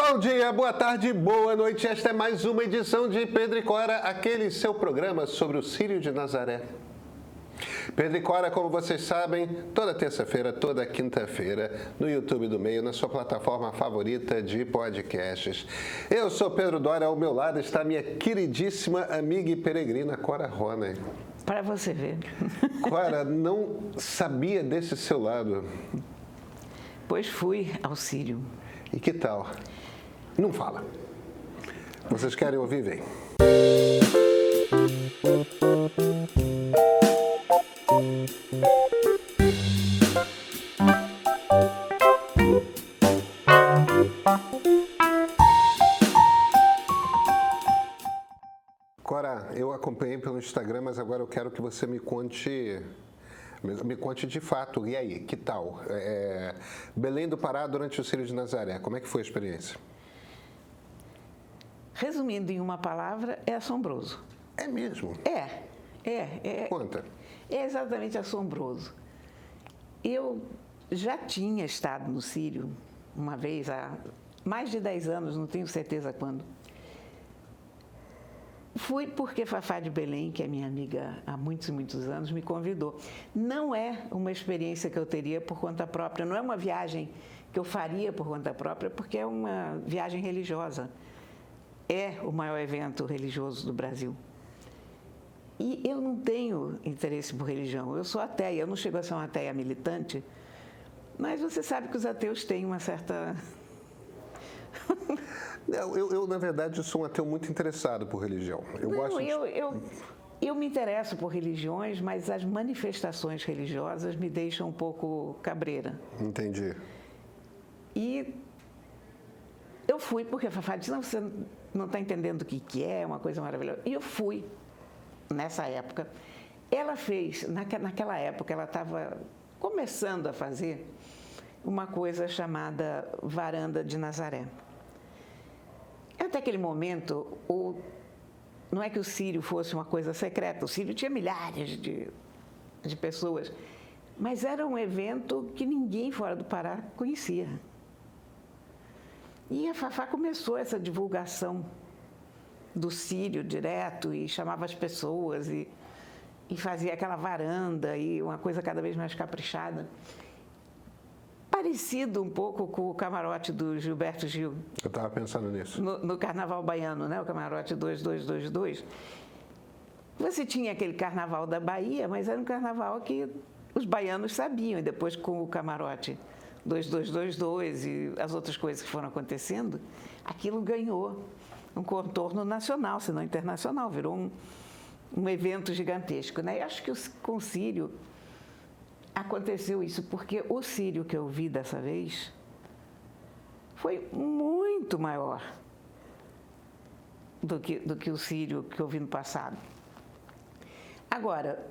Bom dia, boa tarde, boa noite. Esta é mais uma edição de Pedro e Cora, aquele seu programa sobre o Círio de Nazaré. Pedro e Cora, como vocês sabem, toda terça-feira, toda quinta-feira, no YouTube do Meio, na sua plataforma favorita de podcasts. Eu sou Pedro Dória, ao meu lado está minha queridíssima amiga e peregrina Cora Ronay. Para você ver. Cora, não sabia desse seu lado. Pois fui ao Círio. E que tal? Não fala. Vocês querem ouvir? Vem. Cora, eu acompanhei pelo Instagram, mas agora eu quero que você me conte de fato. E aí, que tal? Belém do Pará durante o Círio de Nazaré, como é que foi a experiência? Resumindo em uma palavra, é assombroso. É mesmo? É. Conta. É exatamente assombroso. Eu já tinha estado no Círio uma vez, há mais de 10 anos, não tenho certeza quando. Fui porque Fafá de Belém, que é minha amiga há muitos e muitos anos, me convidou. Não é uma experiência que eu teria por conta própria, não é uma viagem que eu faria por conta própria, porque é uma viagem religiosa. É o maior evento religioso do Brasil. E eu não tenho interesse por religião, eu sou ateia, eu não chego a ser uma ateia militante, mas você sabe que os ateus têm uma certa... Eu, na verdade, sou um ateu muito interessado por religião. Eu me interesso por religiões, mas as manifestações religiosas me deixam um pouco cabreira. Entendi. E eu fui porque a Fafá disse, não, você não está entendendo o que é, uma coisa maravilhosa. E eu fui, nessa época. Ela fez, naquela época, ela estava começando a fazer uma coisa chamada Varanda de Nazaré. Até aquele momento, não é que o Círio fosse uma coisa secreta, o Círio tinha milhares de pessoas, mas era um evento que ninguém fora do Pará conhecia. E a Fafá começou essa divulgação do Círio direto e chamava as pessoas e fazia aquela varanda e uma coisa cada vez mais caprichada. Parecido um pouco com o camarote do Gilberto Gil. Eu estava pensando nisso. No Carnaval Baiano, né? O camarote 2222. Você tinha aquele Carnaval da Bahia, mas era um carnaval que os baianos sabiam. E depois, com o camarote 2222 e as outras coisas que foram acontecendo, aquilo ganhou um contorno nacional, se não internacional. Virou um evento gigantesco, né? E acho que com o Círio aconteceu isso, porque o Círio que eu vi dessa vez foi muito maior do que o Círio que eu vi no passado. Agora,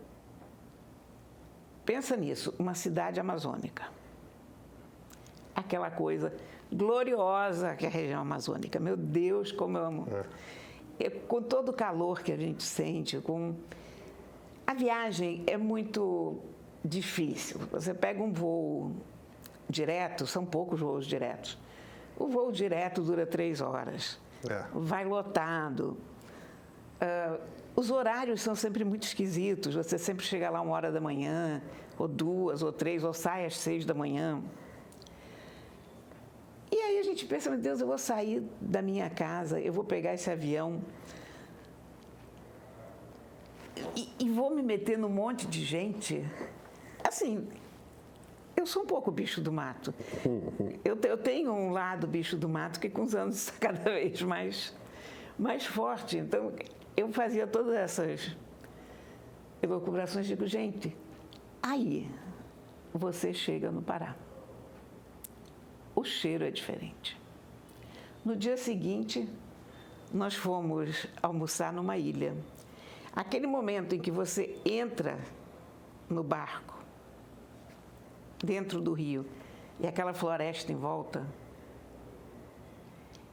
pensa nisso, uma cidade amazônica. Aquela coisa gloriosa que é a região amazônica. Meu Deus, como eu amo. Com todo o calor que a gente sente, a viagem é muito difícil. Você pega um voo direto, são poucos voos diretos. O voo direto dura 3 horas. Vai lotado. Os horários são sempre muito esquisitos. Você sempre chega lá 1h da manhã, ou 2, ou 3, ou sai às 6 da manhã. E aí a gente pensa, meu Deus, eu vou sair da minha casa, eu vou pegar esse avião e vou me meter num monte de gente. Assim, eu sou um pouco bicho do mato. Eu tenho um lado bicho do mato que com os anos está cada vez mais forte. Então, eu fazia todas essas elucubrações e digo, gente, aí você chega no Pará. O cheiro é diferente. No dia seguinte, nós fomos almoçar numa ilha. Aquele momento em que você entra no barco, dentro do rio, e aquela floresta em volta,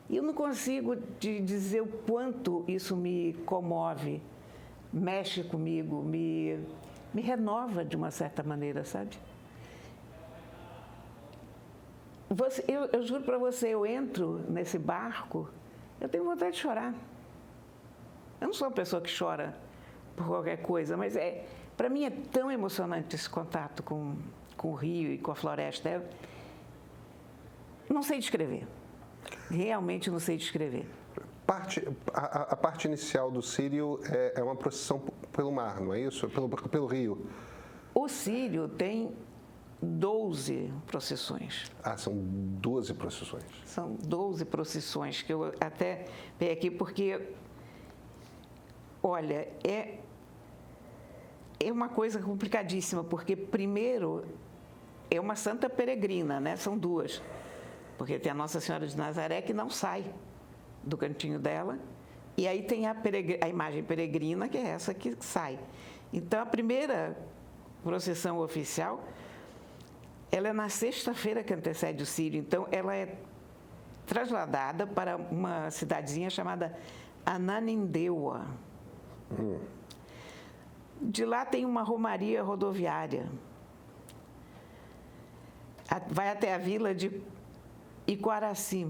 e eu não consigo te dizer o quanto isso me comove, mexe comigo, me renova de uma certa maneira, sabe? eu juro para você, eu entro nesse barco, eu tenho vontade de chorar. Eu não sou uma pessoa que chora por qualquer coisa, mas para mim é tão emocionante esse contato com o rio e com a floresta. Não sei descrever. Realmente não sei descrever. A parte inicial do Círio é uma procissão pelo mar, não é isso? Pelo rio. O Círio tem 12 procissões. São 12 procissões. São 12 procissões, que eu até peguei aqui, porque, olha, é uma coisa complicadíssima, porque, primeiro, é uma santa peregrina, né? São duas. Porque tem a Nossa Senhora de Nazaré, que não sai do cantinho dela, e aí tem a imagem peregrina, que é essa que sai. Então, a primeira procissão oficial, ela é na sexta-feira que antecede o Círio, então ela é trasladada para uma cidadezinha chamada Ananindeua. De lá tem uma romaria rodoviária. Vai até a vila de Iquaraci.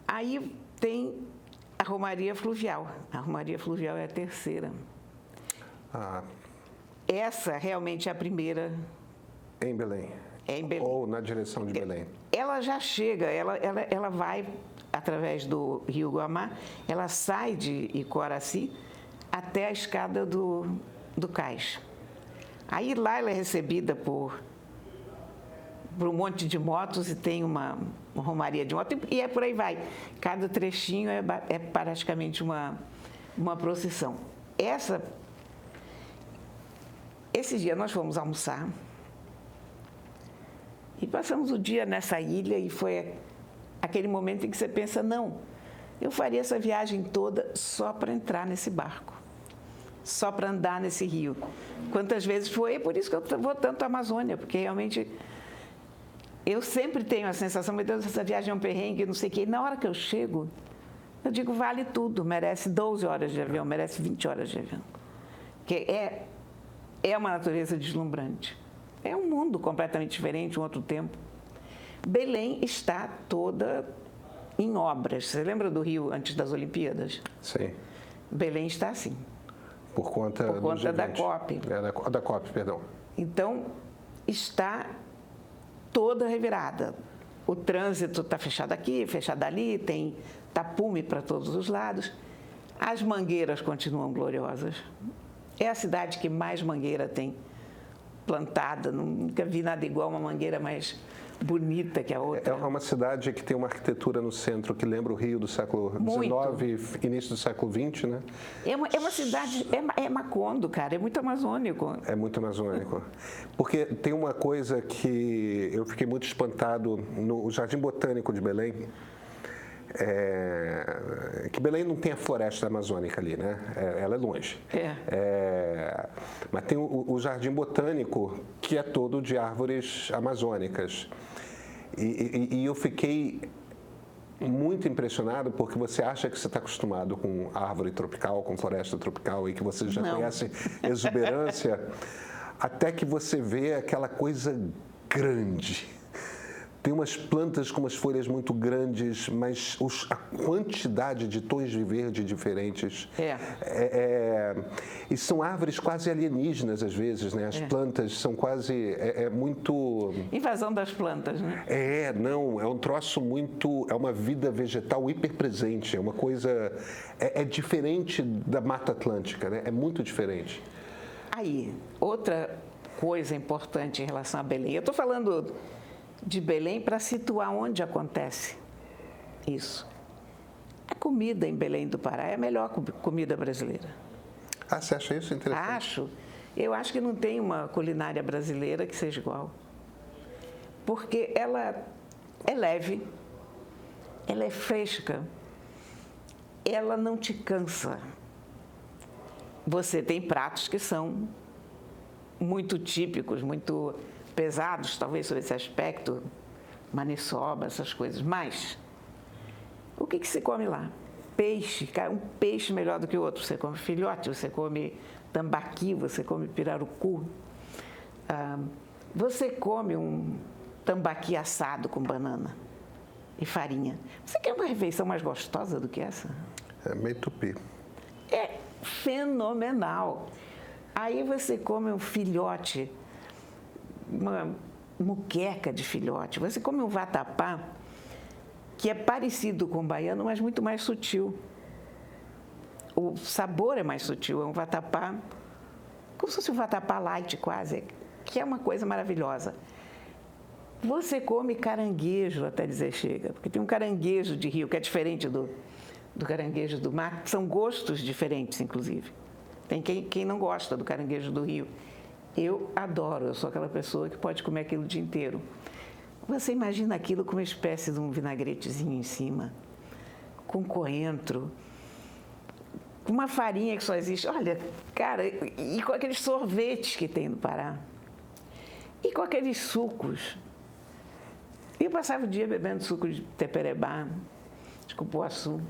Aí tem a romaria fluvial. A romaria fluvial é a terceira. Essa realmente é a primeira. Em Belém. É em Belém. Ou na direção de Belém. Ela já chega, ela vai através do Rio Guamá, ela sai de Iquaraci até a escada do cais. Aí lá ela é recebida por um monte de motos e tem uma romaria de moto e por aí vai. Cada trechinho é praticamente uma procissão. Esse dia nós fomos almoçar e passamos o dia nessa ilha e foi aquele momento em que você pensa, não, eu faria essa viagem toda só para entrar nesse barco, só para andar nesse rio. Quantas vezes foi, é por isso que eu vou tanto à Amazônia, porque realmente eu sempre tenho a sensação, meu Deus, essa viagem é um perrengue, não sei o quê. E na hora que eu chego, eu digo, vale tudo, merece 12 horas de avião, merece 20 horas de avião. Porque é uma natureza deslumbrante. É um mundo completamente diferente, um outro tempo. Belém está toda em obras. Você lembra do Rio antes das Olimpíadas? Sim. Belém está assim. Por conta da COP. Da COP, perdão. Então, está toda revirada. O trânsito está fechado aqui, fechado ali, tem tapume para todos os lados. As mangueiras continuam gloriosas. É a cidade que mais mangueira tem plantada. Nunca vi nada igual, uma mangueira mais bonita que a outra. É uma cidade que tem uma arquitetura no centro que lembra o Rio do século XIX, início do século XX, né? É uma cidade, é Macondo, cara, é muito amazônico. É muito amazônico. Porque tem uma coisa que eu fiquei muito espantado no Jardim Botânico de Belém, que Belém não tem a floresta amazônica ali, né? Ela é longe. Mas tem o Jardim Botânico, que é todo de árvores amazônicas. E eu fiquei muito impressionado porque você acha que você está acostumado com árvore tropical, com floresta tropical e que você já conhece exuberância, até que você vê aquela coisa grande. Tem umas plantas com umas folhas muito grandes, mas a quantidade de tons de verde diferentes. E são árvores quase alienígenas, às vezes, né? As plantas são quase... muito... Invasão das plantas, né? É um troço muito... É uma vida vegetal hiperpresente, é uma coisa... É diferente da Mata Atlântica, né? É muito diferente. Aí, outra coisa importante em relação a Belém. Eu estou falando de Belém para situar onde acontece isso. A comida em Belém do Pará é a melhor comida brasileira. Você acha isso interessante? Acho. Eu acho que não tem uma culinária brasileira que seja igual. Porque ela é leve, ela é fresca, ela não te cansa. Você tem pratos que são muito típicos, muito pesados, talvez, sobre esse aspecto, maniçoba, essas coisas. Mas, o que se come lá? Peixe, cara, um peixe melhor do que o outro. Você come filhote, você come tambaqui, você come pirarucu. Você come um tambaqui assado com banana e farinha. Você quer uma refeição mais gostosa do que essa? É meio tupi. É fenomenal. Aí você come um filhote, uma muqueca de filhote. Você come um vatapá, que é parecido com o baiano, mas muito mais sutil. O sabor é mais sutil, é um vatapá, como se fosse um vatapá light quase, que é uma coisa maravilhosa. Você come caranguejo até dizer chega, porque tem um caranguejo de rio que é diferente do caranguejo do mar, são gostos diferentes, inclusive. Tem quem não gosta do caranguejo do rio. Eu adoro, eu sou aquela pessoa que pode comer aquilo o dia inteiro. Você imagina aquilo com uma espécie de um vinagretezinho em cima, com coentro, com uma farinha que só existe. Olha, cara, e com aqueles sorvetes que tem no Pará. E com aqueles sucos. Eu passava o dia bebendo suco de teperebá, de cupuaçu.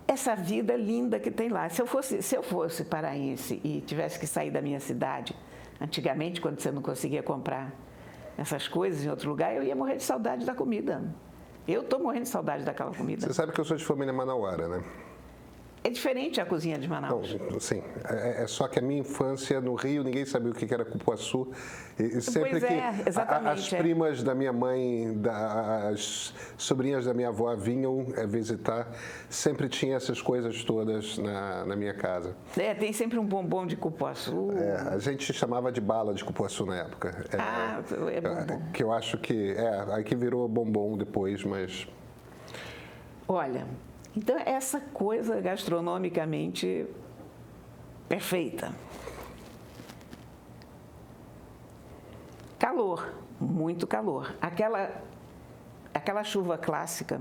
Essa vida linda que tem lá. Se eu fosse paraense e tivesse que sair da minha cidade, antigamente, quando você não conseguia comprar essas coisas em outro lugar, eu ia morrer de saudade da comida. Eu estou morrendo de saudade daquela comida. Você sabe que eu sou de família manauara, né? É diferente a cozinha de Manaus. Não, sim. É só que a minha infância no Rio, ninguém sabia o que era cupuaçu. E sempre Pois é, que exatamente, as primas da minha mãe, as sobrinhas da minha avó vinham visitar, sempre tinha essas coisas todas na minha casa. Tem sempre um bombom de cupuaçu. A gente chamava de bala de cupuaçu na época. É bombom. Que eu acho que aí que virou bombom depois, mas... Olha, então essa coisa gastronomicamente perfeita. Calor, muito calor. Aquela chuva clássica,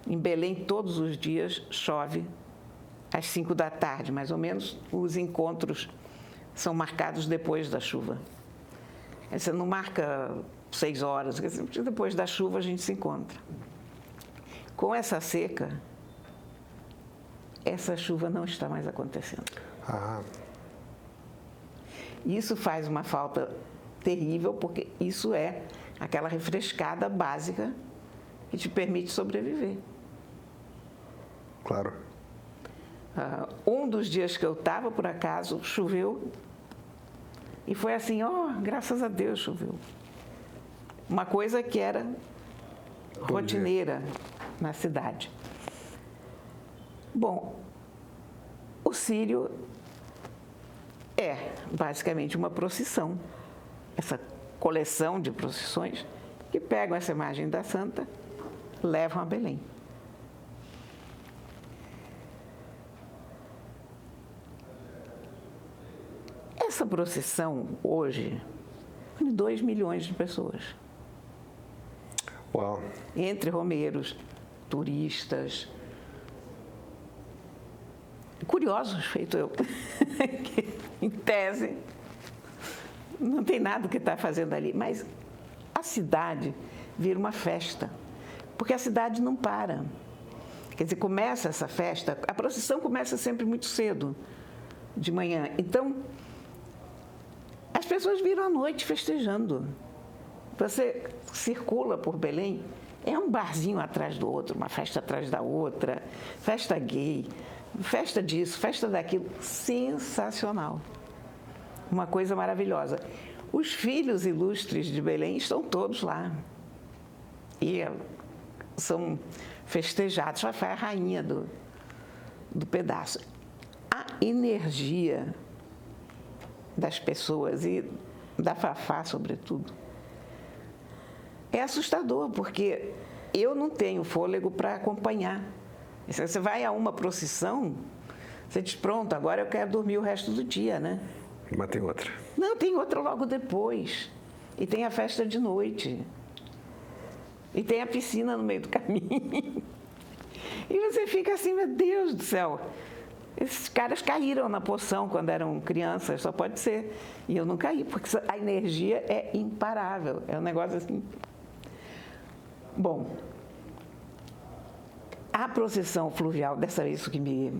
em Belém todos os dias chove às 5 da tarde, mais ou menos. Os encontros são marcados depois da chuva. Você não marca 6 horas, depois da chuva a gente se encontra. Com essa seca, essa chuva não está mais acontecendo. Isso faz uma falta terrível, porque isso é aquela refrescada básica que te permite sobreviver. Claro. Um dos dias que eu estava, por acaso, choveu. E foi assim, graças a Deus choveu. Uma coisa que era rotineira na cidade. Bom, o Círio é basicamente uma procissão, essa coleção de procissões que pegam essa imagem da Santa, levam a Belém. Essa procissão, hoje, é de 2 milhões de pessoas. Uau. Entre romeiros, turistas, curiosos, feito eu, que, em tese, não tem nada que está fazendo ali, mas a cidade vira uma festa, porque a cidade não para. Quer dizer, começa essa festa, a procissão começa sempre muito cedo, de manhã. Então, as pessoas viram à noite festejando. Você circula por Belém, é um barzinho atrás do outro, uma festa atrás da outra, festa gay, festa disso, festa daquilo, sensacional. Uma coisa maravilhosa. Os filhos ilustres de Belém estão todos lá. E são festejados. Já foi a rainha do pedaço. A energia das pessoas e da Fafá, sobretudo, é assustador, porque eu não tenho fôlego para acompanhar. Você vai a uma procissão, você diz, pronto, agora eu quero dormir o resto do dia, né? Mas tem outra. Não, tem outra logo depois. E tem a festa de noite. E tem a piscina no meio do caminho. E você fica assim, meu Deus do céu. Esses caras caíram na poção quando eram crianças, só pode ser. E eu não caí, porque a energia é imparável. É um negócio assim. Bom, a procissão fluvial, dessa vez isso que me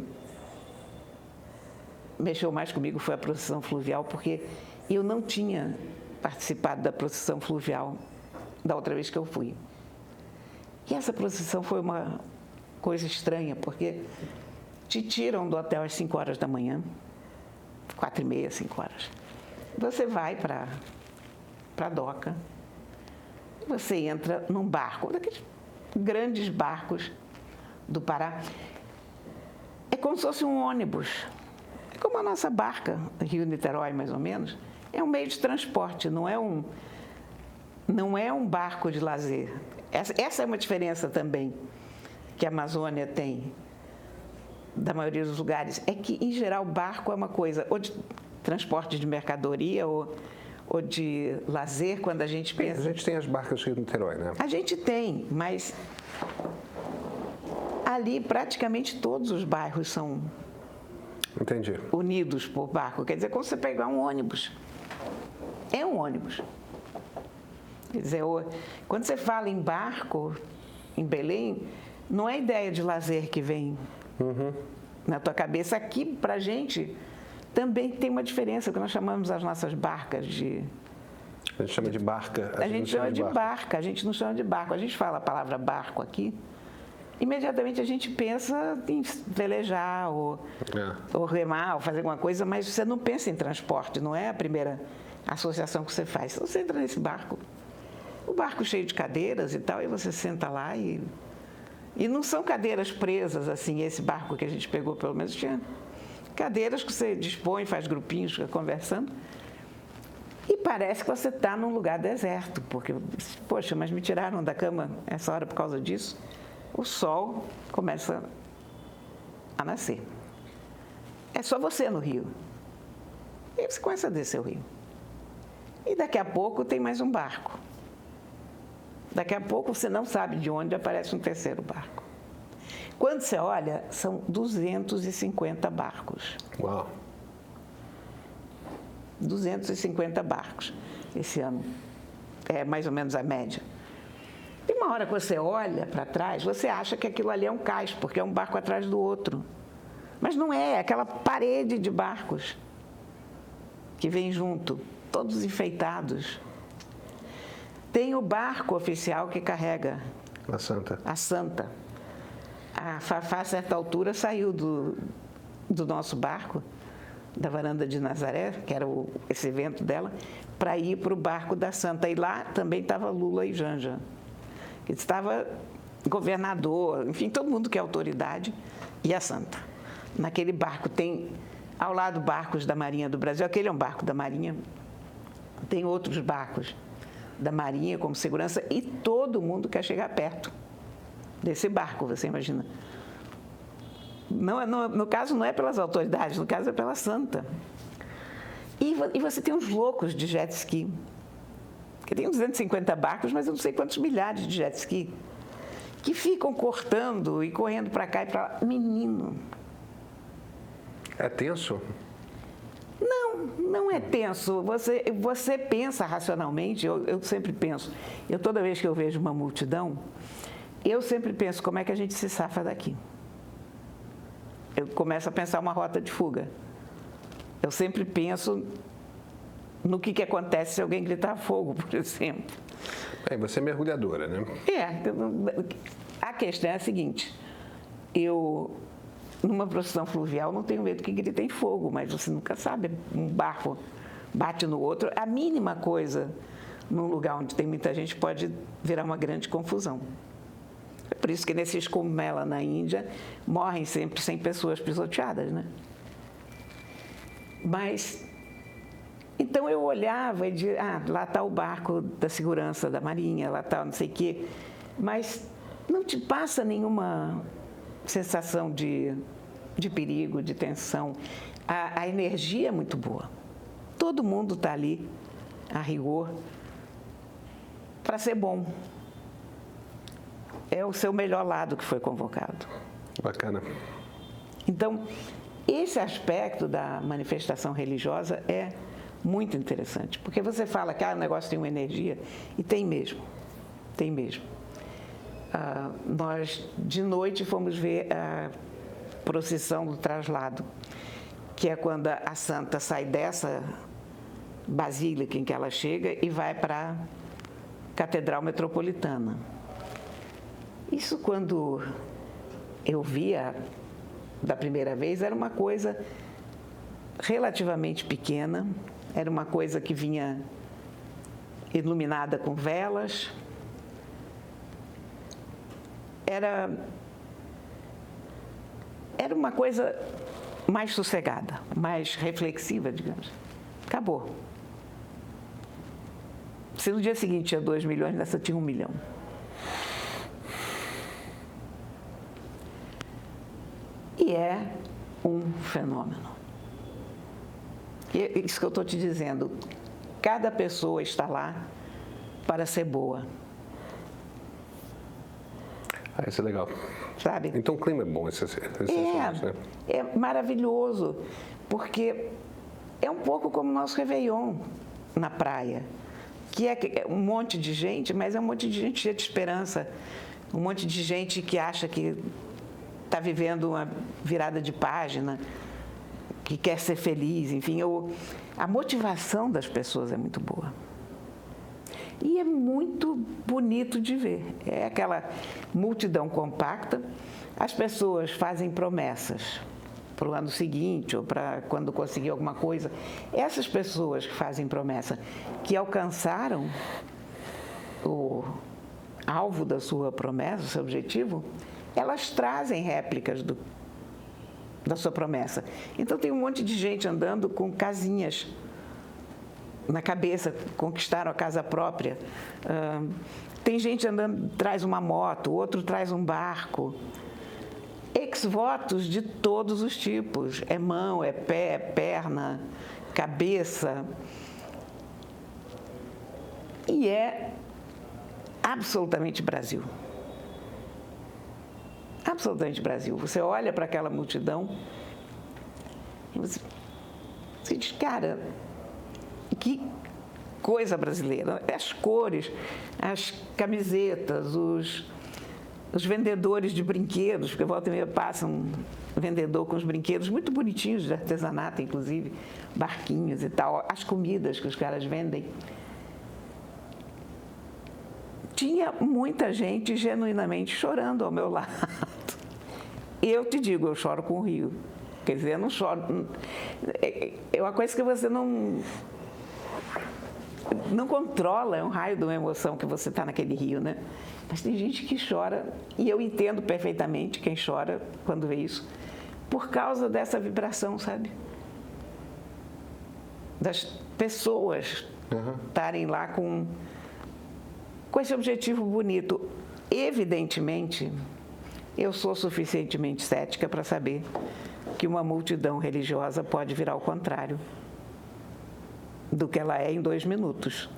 mexeu mais comigo foi a procissão fluvial, porque eu não tinha participado da procissão fluvial da outra vez que eu fui. E essa procissão foi uma coisa estranha, porque te tiram do hotel às 5 horas da manhã, 4h30, 5 horas. Você vai para a doca, você entra num barco, daqueles grandes barcos do Pará. É como se fosse um ônibus. É como a nossa barca, Rio-Niterói, mais ou menos. É um meio de transporte, não é um barco de lazer. Essa é uma diferença também que a Amazônia tem da maioria dos lugares. É que, em geral, barco é uma coisa ou de transporte de mercadoria ou de lazer, quando a gente pensa... A gente tem as barcas Rio-Niterói, né? A gente tem, mas ali praticamente todos os bairros são Entendi. unidos por barco. Quer dizer, como você pegar um ônibus. É um ônibus. Quer dizer, quando você fala em barco, em Belém, não é ideia de lazer que vem na tua cabeça. Aqui, para a gente, também tem uma diferença, que nós chamamos as nossas barcas de... A gente chama de barca. A gente chama de barca, a gente não chama de barco. A gente fala a palavra barco aqui, imediatamente a gente pensa em velejar ou remar, ou fazer alguma coisa, mas você não pensa em transporte, não é a primeira associação que você faz. Você entra nesse barco, o barco cheio de cadeiras e tal, e você senta lá e não são cadeiras presas, assim, esse barco que a gente pegou, pelo menos, tinha cadeiras que você dispõe, faz grupinhos, fica conversando, e parece que você está num lugar deserto, porque, poxa, mas me tiraram da cama essa hora por causa disso. O sol começa a nascer. É só você no rio. E você começa a descer o rio. E daqui a pouco tem mais um barco. Daqui a pouco você não sabe de onde aparece um terceiro barco. Quando você olha, são 250 barcos. Uau! 250 barcos esse ano. É mais ou menos a média. E uma hora que você olha para trás, você acha que aquilo ali é um cais, porque é um barco atrás do outro. Mas não é aquela parede de barcos que vem junto, todos enfeitados. Tem o barco oficial que carrega A Santa. a Santa. A Fafá, a certa altura, saiu do nosso barco, da Varanda de Nazaré, que era esse evento dela, para ir para o barco da Santa. E lá também estava Lula e Janja. Estava governador, enfim, todo mundo que é autoridade, e a Santa. Naquele barco tem, ao lado, barcos da Marinha do Brasil. Aquele é um barco da Marinha. Tem outros barcos da Marinha como segurança e todo mundo quer chegar perto desse barco, você imagina. No caso, não é pelas autoridades, no caso é pela Santa. E você tem uns loucos de jet ski. Que tem 250 barcos, mas eu não sei quantos milhares de jet ski, que ficam cortando e correndo para cá e para lá. Menino. É tenso? Não é tenso. Você pensa racionalmente, eu sempre penso. Toda vez que eu vejo uma multidão, eu sempre penso como é que a gente se safa daqui. Eu começo a pensar uma rota de fuga. Eu sempre penso no que acontece se alguém gritar fogo, por exemplo. Você é mergulhadora, né? A questão é a seguinte, numa procissão fluvial, não tenho medo que gritem fogo, mas você nunca sabe, um barco bate no outro, a mínima coisa num lugar onde tem muita gente pode virar uma grande confusão. É por isso que nesses Kumbh na Índia, morrem sempre 100 pessoas pisoteadas, né? Mas... Então eu olhava e dizia, lá está o barco da segurança da Marinha, lá está não sei o quê, mas não te passa nenhuma sensação de perigo, de tensão. A energia é muito boa. Todo mundo está ali, a rigor, para ser bom. É o seu melhor lado que foi convocado. Bacana. Então, esse aspecto da manifestação religiosa é muito interessante, porque você fala que o negócio tem uma energia, e tem mesmo, tem mesmo. Nós, de noite, fomos ver a procissão do traslado, que é quando a santa sai dessa basílica em que ela chega e vai para a Catedral Metropolitana. Isso, quando eu via da primeira vez, era uma coisa relativamente pequena, era uma coisa que vinha iluminada com velas, era uma coisa mais sossegada, mais reflexiva, digamos. Acabou. Se no dia seguinte tinha 2 milhões, nessa tinha 1 milhão. E é um fenômeno. E isso que eu estou te dizendo, cada pessoa está lá para ser boa. Isso é legal. Sabe? Então o clima é bom, é maravilhoso, porque é um pouco como o nosso Réveillon na praia, que é um monte de gente, mas é um monte de gente cheia de esperança, um monte de gente que acha que está vivendo uma virada de página, que quer ser feliz, enfim, a motivação das pessoas é muito boa. E é muito bonito de ver. É aquela multidão compacta, as pessoas fazem promessas para o ano seguinte ou para quando conseguir alguma coisa. Essas pessoas que fazem promessa, que alcançaram o alvo da sua promessa, o seu objetivo, elas trazem réplicas da sua promessa. Então tem um monte de gente andando com casinhas na cabeça, conquistaram a casa própria. Tem gente andando, traz uma moto, outro traz um barco. Ex-votos de todos os tipos. É mão, é pé, é perna, cabeça. E é absolutamente Brasil. Absolutamente Brasil. Você olha para aquela multidão e você diz, cara, que coisa brasileira. As cores, as camisetas, os vendedores de brinquedos, porque volta e meia passa um vendedor com os brinquedos muito bonitinhos, de artesanato, inclusive, barquinhos e tal, as comidas que os caras vendem. Tinha muita gente genuinamente chorando ao meu lado. Eu te digo, eu choro com o Rio. Quer dizer, eu não choro. É uma coisa que você não controla, é um raio de uma emoção que você está naquele rio, né? Mas tem gente que chora, e eu entendo perfeitamente quem chora quando vê isso, por causa dessa vibração, sabe? Das pessoas estarem lá com esse objetivo bonito. Evidentemente, eu sou suficientemente cética para saber que uma multidão religiosa pode virar ao contrário do que ela é em 2 minutos.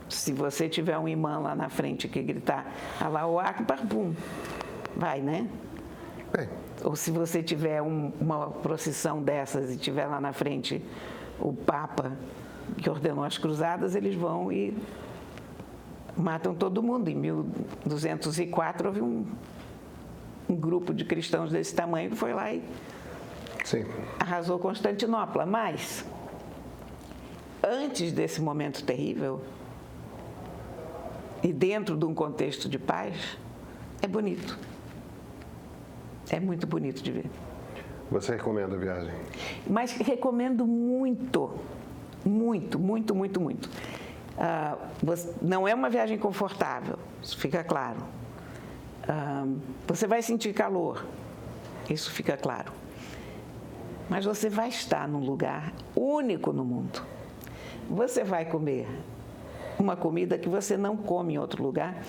Se você tiver um imã lá na frente que gritar Allahu Akbar, bum, vai, né? Ou se você tiver uma procissão dessas e tiver lá na frente o Papa que ordenou as cruzadas, eles vão e matam todo mundo. Em 1204 houve um grupo de cristãos desse tamanho que foi lá e arrasou Constantinopla. Mas antes desse momento terrível, e dentro de um contexto de paz, é bonito. É muito bonito de ver. Você recomenda a viagem? Mas recomendo muito, muito, muito, muito, muito. Não é uma viagem confortável, isso fica claro. Você vai sentir calor, isso fica claro. Mas você vai estar num lugar único no mundo. Você vai comer uma comida que você não come em outro lugar,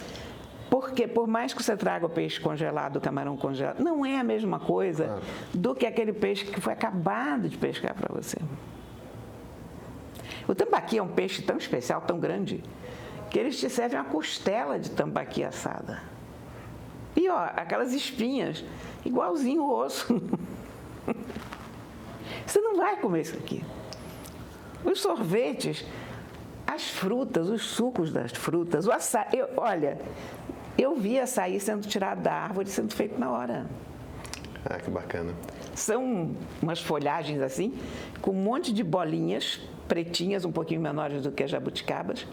porque por mais que você traga o peixe congelado, o camarão congelado, não é a mesma coisa do que aquele peixe que foi acabado de pescar para você. O tambaqui é um peixe tão especial, tão grande, que eles te servem uma costela de tambaqui assada. E ó, aquelas espinhas, igualzinho o osso. Você não vai comer isso aqui. Os sorvetes, as frutas, os sucos das frutas, o açaí. Olha, eu vi açaí sendo tirado da árvore, sendo feito na hora. Que bacana. São umas folhagens assim, com um monte de bolinhas pretinhas, um pouquinho menores do que as jabuticabas.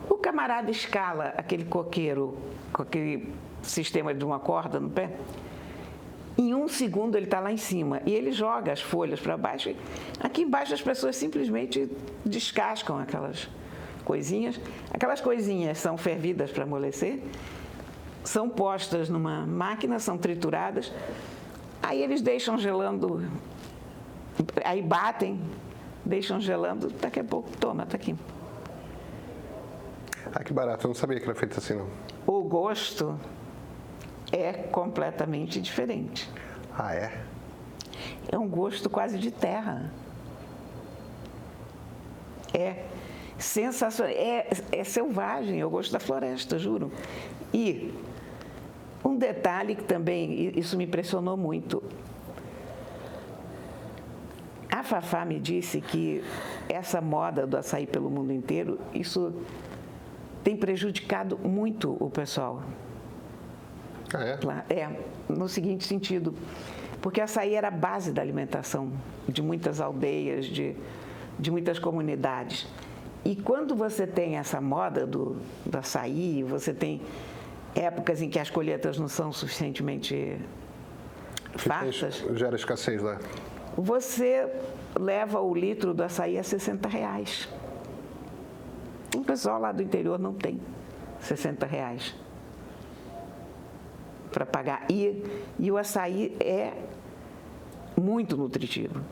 O camarada escala aquele coqueiro com aquele sistema de uma corda no pé. Em 1 segundo ele está lá em cima e ele joga as folhas para baixo. Aqui embaixo as pessoas simplesmente descascam aquelas coisinhas. Aquelas coisinhas são fervidas para amolecer, são postas numa máquina, são trituradas. Aí eles deixam gelando, aí batem, deixam gelando, daqui a pouco, toma, está aqui. Ah, que barato, eu não sabia que era feito assim, não. O gosto é completamente diferente. Ah, é? É um gosto quase de terra. É sensacional, é selvagem, é o gosto da floresta, juro. E um detalhe que também, isso me impressionou muito. A Fafá me disse que essa moda do açaí pelo mundo inteiro, isso tem prejudicado muito o pessoal. Ah, é? No seguinte sentido, porque açaí era a base da alimentação de muitas aldeias, de muitas comunidades. E quando você tem essa moda do açaí, você tem épocas em que as colheitas não são suficientemente fartas, Gera escassez lá. você leva o litro do açaí a R$60. O pessoal lá do interior não tem R$60 para pagar. E o açaí é muito nutritivo.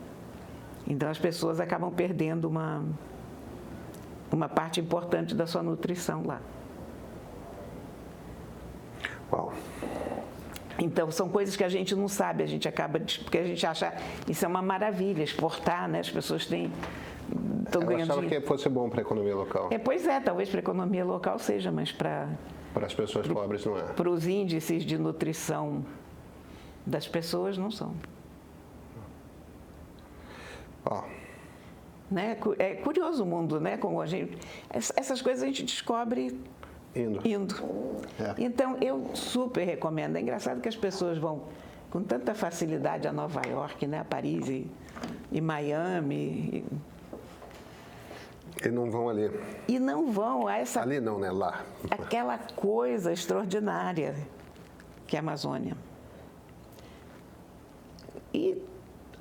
Então as pessoas acabam perdendo uma parte importante da sua nutrição lá. Uau. Então, são coisas que a gente não sabe, a gente acaba, porque a gente acha isso é uma maravilha, exportar, né? As pessoas estão ganhando Eu achava dinheiro. que fosse bom para a economia local. Pois é, talvez para a economia local seja, mas Para as pessoas pobres não é. para os índices de nutrição das pessoas não são. Ó, Né? É curioso o mundo, né? Como a gente, essas coisas a gente descobre indo. É. Então, eu super recomendo. É engraçado que as pessoas vão com tanta facilidade a Nova York, né? A Paris e Miami. E não vão ali. E não vão a Ali não, né? Lá. aquela coisa extraordinária que é a Amazônia. E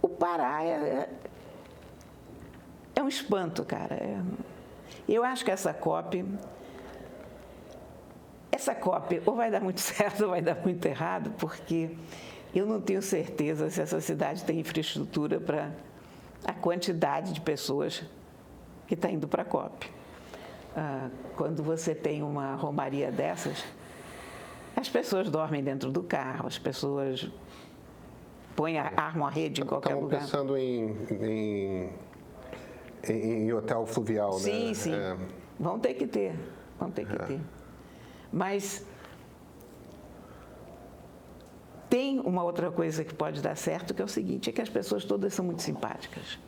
o Pará é um espanto, cara. Eu acho que essa COP ou vai dar muito certo ou vai dar muito errado, porque eu não tenho certeza se essa cidade tem infraestrutura para a quantidade de pessoas que está indo para a COP. Quando você tem uma romaria dessas, as pessoas dormem dentro do carro, as pessoas armam a rede em qualquer lugar. Estavam pensando em hotel fluvial, sim, né? Sim, vão ter que ter. Mas tem uma outra coisa que pode dar certo, que é o seguinte, é que as pessoas todas são muito simpáticas.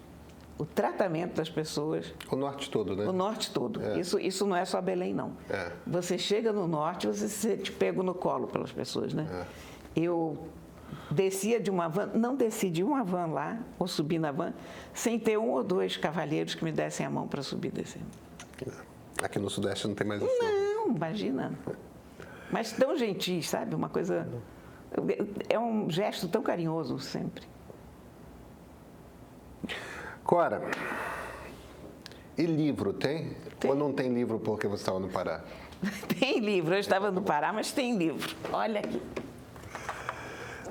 O tratamento das pessoas... O norte todo, né? O norte todo. Isso não é só Belém, não. Você chega no norte, você se sente pego no colo pelas pessoas, né? Eu descia de uma van, não desci de uma van lá, ou subi na van, sem ter 1 ou 2 cavalheiros que me dessem a mão para subir e descer. Aqui no Sudeste não tem mais isso. Não, imagina. Mas tão gentis, sabe? Uma coisa... É um gesto tão carinhoso sempre. Cora, e livro tem? Ou não tem livro porque você estava no Pará? Tem livro. Eu estava no Pará, mas tem livro. Olha aqui.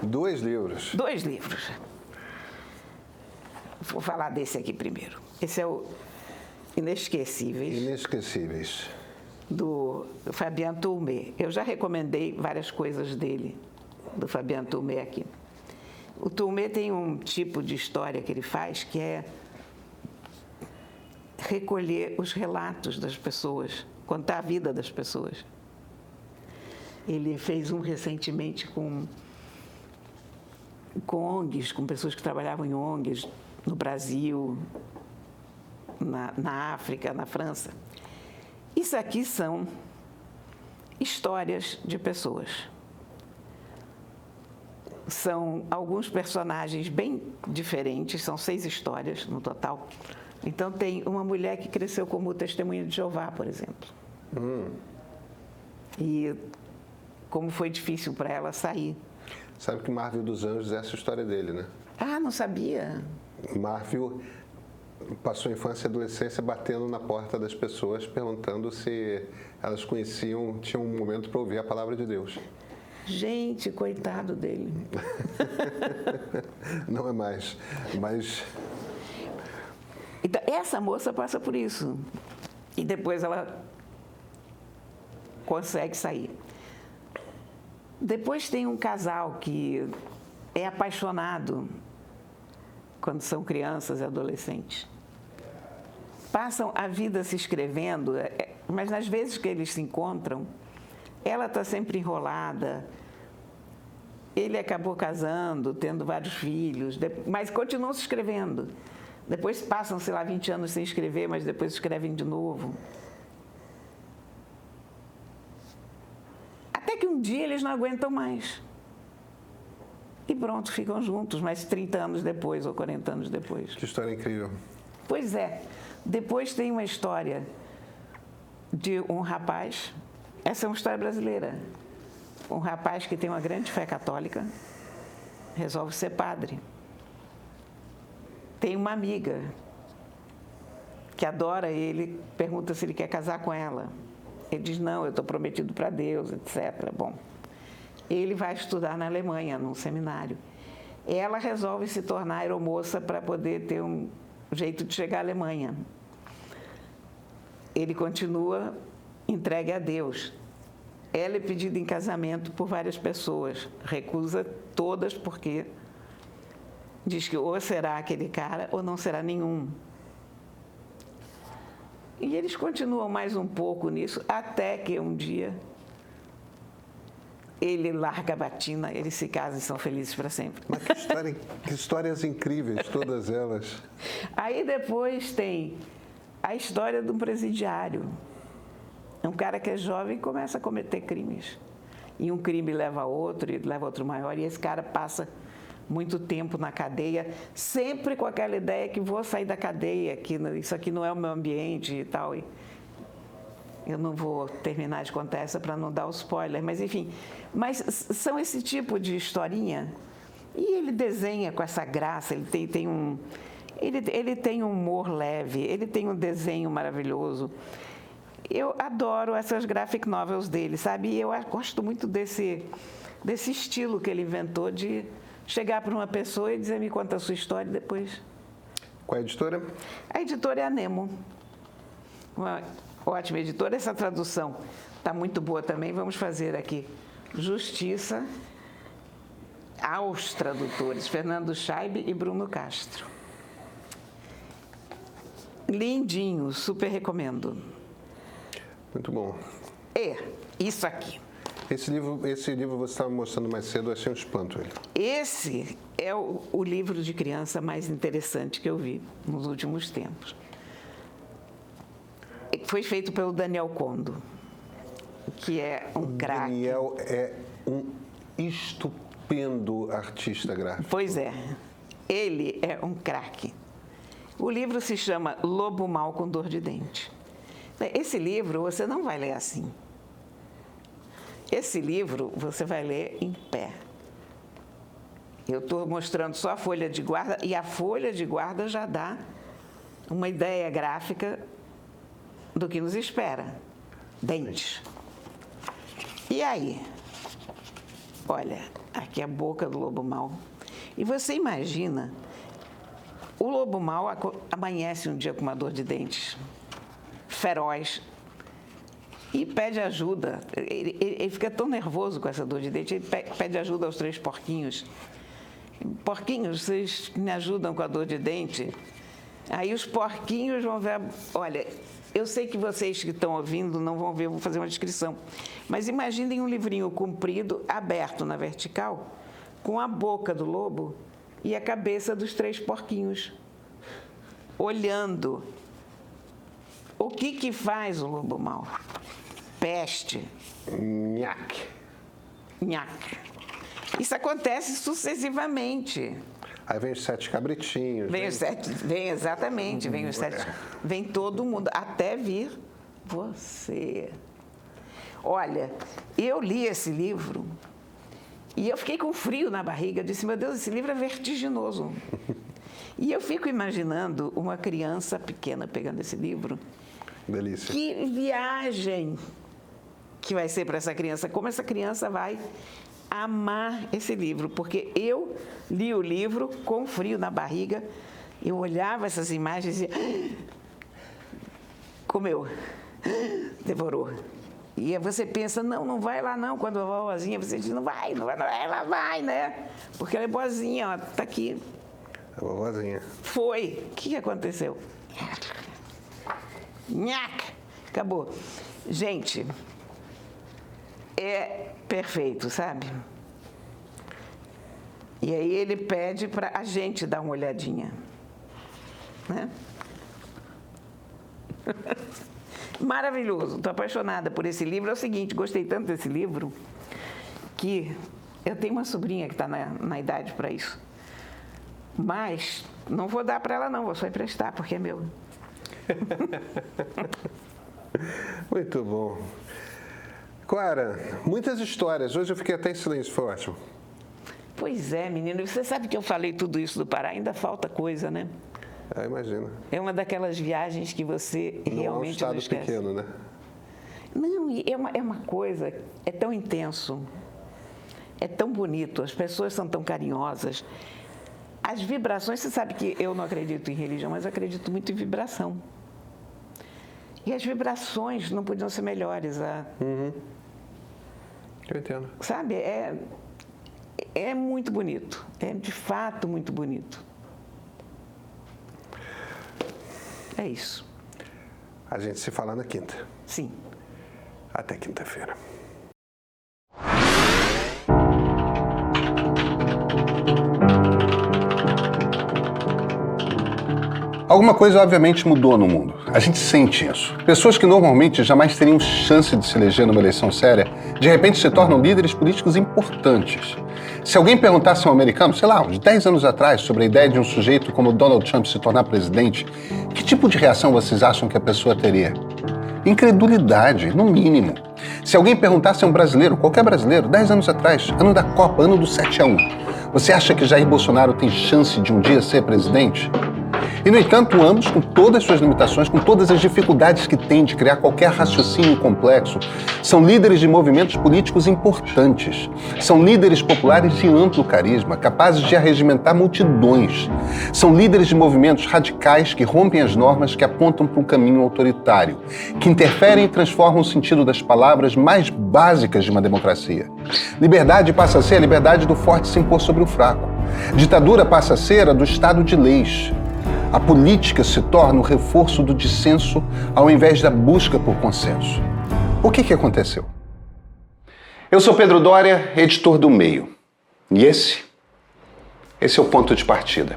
2 livros? 2 livros. Vou falar desse aqui primeiro. Esse é o Inesquecíveis, do Fabien Tourmé. Eu já recomendei várias coisas dele, do Fabien Tourmé aqui. O Tourmé tem um tipo de história que ele faz que é recolher os relatos das pessoas, contar a vida das pessoas. Ele fez um recentemente com ONGs, com pessoas que trabalhavam em ONGs no Brasil, na África, na França. Isso aqui são histórias de pessoas. são alguns personagens bem diferentes, são 6 histórias no total. Então, tem uma mulher que cresceu como testemunha de Jeová, por exemplo. E como foi difícil para ela sair. Sabe que Marvio dos Anjos é essa história dele, né? Ah, não sabia? Marvio passou a infância e adolescência batendo na porta das pessoas, perguntando se elas conheciam, tinham um momento para ouvir a palavra de Deus. Gente, coitado dele. Não é mais, mas... Então, essa moça passa por isso. E depois ela consegue sair. Depois tem um casal que é apaixonado quando são crianças e adolescentes. Passam a vida se escrevendo, mas nas vezes que eles se encontram, ela está sempre enrolada. Ele acabou casando, tendo vários filhos, mas continuam se escrevendo. Depois passam, sei lá, 20 anos sem escrever, mas depois escrevem de novo. Até que um dia eles não aguentam mais. E pronto, ficam juntos, mas 30 anos depois ou 40 anos depois. Que história incrível. Pois é. Depois tem uma história de um rapaz, essa é uma história brasileira, um rapaz que tem uma grande fé católica, resolve ser padre. Tem uma amiga que adora ele, pergunta se ele quer casar com ela. Ele diz, não, eu estou prometido para Deus, etc. Bom, ele vai estudar na Alemanha, num seminário. Ela resolve se tornar aeromoça para poder ter um jeito de chegar à Alemanha. Ele continua entregue a Deus. Ela é pedida em casamento por várias pessoas, recusa todas porque diz que ou será aquele cara ou não será nenhum. E eles continuam mais um pouco nisso, até que um dia ele larga a batina, eles se casam e são felizes para sempre. Mas que histórias incríveis, todas elas. Aí depois tem a história de um presidiário. Um cara que é jovem começa a cometer crimes. E um crime leva a outro, e leva a outro maior, e esse cara passa muito tempo na cadeia, sempre com aquela ideia que vou sair da cadeia, que isso aqui não é o meu ambiente e tal. E eu não vou terminar de contar essa para não dar o spoiler, mas enfim. Mas são esse tipo de historinha. E ele desenha com essa graça, ele tem um humor leve, ele tem um desenho maravilhoso. Eu adoro essas graphic novels dele, sabe? E eu gosto muito desse estilo que ele inventou de chegar para uma pessoa e dizer, me conta a sua história e depois... Qual é a editora? A editora é a Nemo. Uma ótima editora. Essa tradução está muito boa também. Vamos fazer aqui justiça aos tradutores, Fernando Scheibe e Bruno Castro. Lindinho, super recomendo. Muito bom. Isso aqui. Esse livro você estava mostrando mais cedo, eu achei um espanto ele. Esse é o livro de criança mais interessante que eu vi nos últimos tempos. Foi feito pelo Daniel Condo, que é um craque. Daniel é um estupendo artista gráfico. Pois é, ele é um craque. O livro se chama Lobo Mau com Dor de Dente. Esse livro você não vai ler assim. Esse livro você vai ler em pé. Eu estou mostrando só a folha de guarda, e a folha de guarda já dá uma ideia gráfica do que nos espera. Dentes. E aí? Olha, aqui é a boca do lobo mau. E você imagina, o lobo mau amanhece um dia com uma dor de dentes feroz e pede ajuda. Ele fica tão nervoso com essa dor de dente, ele pede ajuda aos 3 porquinhos. Porquinhos, vocês me ajudam com a dor de dente? Aí os porquinhos vão ver... Olha, eu sei que vocês que estão ouvindo não vão ver, eu vou fazer uma descrição. Mas imaginem um livrinho comprido, aberto na vertical, com a boca do lobo e a cabeça dos 3 porquinhos, olhando. O que faz o lobo mau? Peste. Nhaque. Nhaque. Isso acontece sucessivamente. Aí vem os 7 cabritinhos. Exatamente, vem os 7. Vem todo mundo, até vir você. Olha, eu li esse livro e eu fiquei com frio na barriga. Eu disse, meu Deus, esse livro é vertiginoso. E eu fico imaginando uma criança pequena pegando esse livro. Delícia. Que viagem que vai ser para essa criança. Como essa criança vai amar esse livro. Porque eu li o livro com frio na barriga. Eu olhava essas imagens e comeu, devorou. E você pensa, não vai lá não, quando a vovozinha, você diz, não vai, ela vai, né? Porque ela é boazinha, ó, tá aqui. A vovozinha. Foi. O que aconteceu? Nhaca! Acabou. Gente, é perfeito, sabe? E aí ele pede para a gente dar uma olhadinha. Né? Maravilhoso, estou apaixonada por esse livro. É o seguinte, gostei tanto desse livro que eu tenho uma sobrinha que está na idade para isso. Mas não vou dar para ela não, vou só emprestar, porque é meu. Muito bom. Clara, muitas histórias. Hoje eu fiquei até em silêncio, foi ótimo. Pois é, menino. Você sabe que eu falei tudo isso do Pará, ainda falta coisa, né? Imagina. É uma daquelas viagens que você realmente não esquece. É um estado pequeno, né? Não, e é uma coisa, é tão intenso, é tão bonito, as pessoas são tão carinhosas. As vibrações, você sabe que eu não acredito em religião, mas eu acredito muito em vibração. E as vibrações não podiam ser melhores. Uhum. Eu entendo. Sabe, é muito bonito, é de fato muito bonito. É isso. A gente se fala na quinta. Sim. Até quinta-feira. Alguma coisa obviamente mudou no mundo. A gente sente isso. Pessoas que normalmente jamais teriam chance de se eleger numa eleição séria, de repente se tornam líderes políticos importantes. Se alguém perguntasse a um americano, sei lá, uns 10 anos atrás, sobre a ideia de um sujeito como Donald Trump se tornar presidente, que tipo de reação vocês acham que a pessoa teria? Incredulidade, no mínimo. Se alguém perguntasse a um brasileiro, qualquer brasileiro, 10 anos atrás, ano da Copa, ano do 7-1, você acha que Jair Bolsonaro tem chance de um dia ser presidente? E, no entanto, ambos, com todas as suas limitações, com todas as dificuldades que têm de criar qualquer raciocínio complexo, são líderes de movimentos políticos importantes. São líderes populares de amplo carisma, capazes de arregimentar multidões. São líderes de movimentos radicais que rompem as normas, que apontam para um caminho autoritário, que interferem e transformam o sentido das palavras mais básicas de uma democracia. Liberdade passa a ser a liberdade do forte se impor sobre o fraco. Ditadura passa a ser a do Estado de leis. A política se torna o reforço do dissenso ao invés da busca por consenso. O que aconteceu? Eu sou Pedro Doria, editor do Meio. E esse é o ponto de partida.